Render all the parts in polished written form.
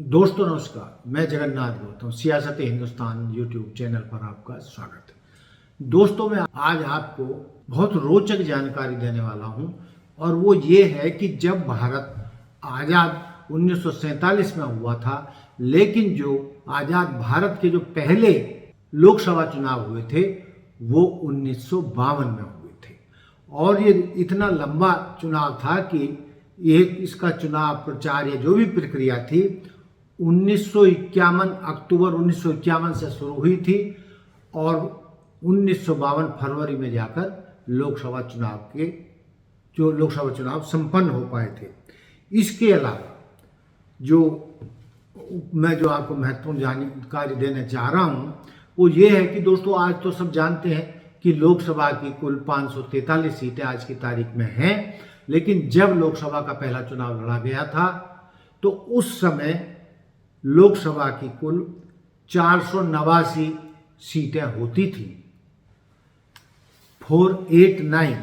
दोस्तों नमस्कार, मैं जगन्नाथ गौतम सियासत हिंदुस्तान यूट्यूब चैनल पर आपका स्वागत है। दोस्तों मैं आज आपको बहुत रोचक जानकारी देने वाला हूं और वो ये है कि जब भारत आज़ाद 1947 में हुआ था, लेकिन जो आज़ाद भारत के जो पहले लोकसभा चुनाव हुए थे वो 1952 में हुए थे और ये इतना लंबा चुनाव था कि इसका चुनाव प्रचार या जो भी प्रक्रिया थी 1951 अक्टूबर 1951 से शुरू हुई थी और 1952 फरवरी में जाकर लोकसभा चुनाव संपन्न हो पाए थे। इसके अलावा मैं आपको महत्वपूर्ण जानकारी देना चाह रहा हूं वो ये है कि दोस्तों आज तो सब जानते हैं कि लोकसभा की कुल 543 सीटें आज की तारीख में हैं, लेकिन जब लोकसभा का पहला चुनाव लड़ा गया था तो उस समय लोकसभा की कुल 489 सीटें होती थी 489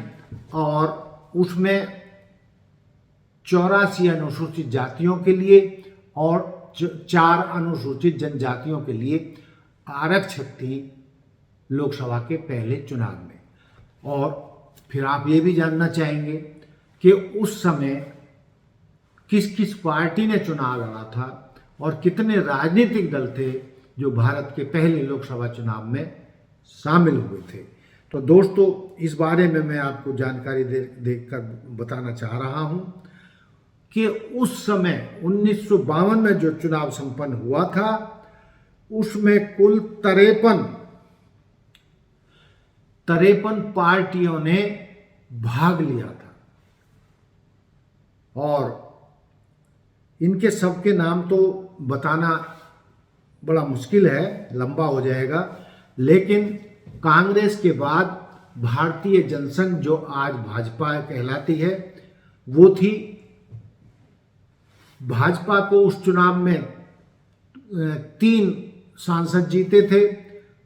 और उसमें 84 अनुसूचित जातियों के लिए और 4 अनुसूचित जनजातियों के लिए आरक्षित थी लोकसभा के पहले चुनाव में। और फिर आप ये भी जानना चाहेंगे कि उस समय किस किस पार्टी ने चुनाव लड़ा था और कितने राजनीतिक दल थे जो भारत के पहले लोकसभा चुनाव में शामिल हुए थे। तो दोस्तों इस बारे में मैं आपको जानकारी देकर बताना चाह रहा हूं कि उस समय 1952 में जो चुनाव संपन्न हुआ था उसमें कुल 53 पार्टियों ने भाग लिया था और इनके सबके नाम तो बताना बड़ा मुश्किल है, लंबा हो जाएगा, लेकिन कांग्रेस के बाद भारतीय जनसंघ जो आज भाजपा कहलाती है वो थी। भाजपा को उस चुनाव में 3 सांसद जीते थे।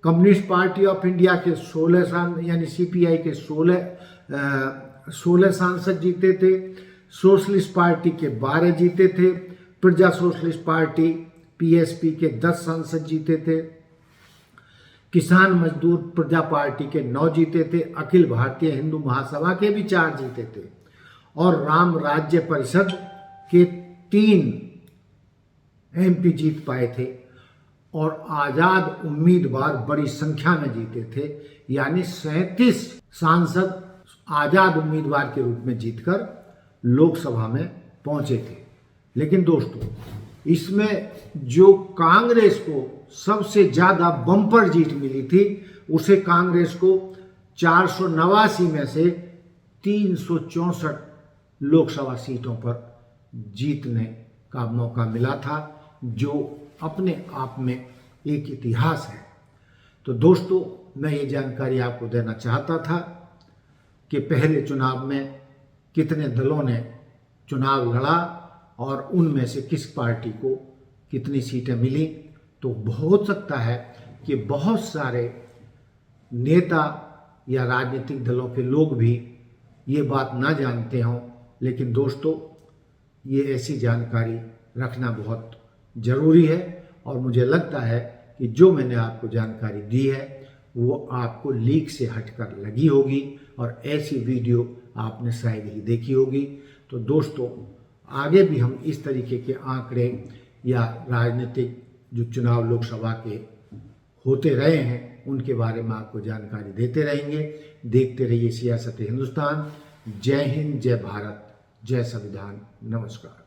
कम्युनिस्ट पार्टी ऑफ इंडिया के 16 यानी सीपीआई के 16 सांसद जीते थे। सोशलिस्ट पार्टी के 12 जीते थे। प्रजा सोशलिस्ट पार्टी पीएसपी के 10 सांसद जीते थे। किसान मजदूर प्रजा पार्टी के 9 जीते थे। अखिल भारतीय हिंदू महासभा के भी 4 जीते थे और राम राज्य परिषद के 3 एमपी जीत पाए थे और आजाद उम्मीदवार बड़ी संख्या में जीते थे, यानी 37 सांसद आजाद उम्मीदवार के रूप में जीतकर लोकसभा में पहुंचे थे। लेकिन दोस्तों इसमें जो कांग्रेस को सबसे ज्यादा बम्पर जीत मिली थी उसे कांग्रेस को 489 में से 364 लोकसभा सीटों पर जीतने का मौका मिला था, जो अपने आप में एक इतिहास है। तो दोस्तों मैं ये जानकारी आपको देना चाहता था कि पहले चुनाव में कितने दलों ने चुनाव लड़ा और उनमें से किस पार्टी को कितनी सीटें मिली। तो हो सकता है कि बहुत सारे नेता या राजनीतिक दलों के लोग भी ये बात ना जानते हों, लेकिन दोस्तों ये ऐसी जानकारी रखना बहुत ज़रूरी है और मुझे लगता है कि जो मैंने आपको जानकारी दी है वो आपको लीक से हटकर लगी होगी और ऐसी वीडियो आपने शायद ही देखी होगी। तो दोस्तों आगे भी हम इस तरीके के आंकड़े या राजनीतिक जो चुनाव लोकसभा के होते रहे हैं उनके बारे में आपको जानकारी देते रहेंगे। देखते रहिए सियासत हिंदुस्तान। जय हिंद, जय भारत, जय संविधान। नमस्कार।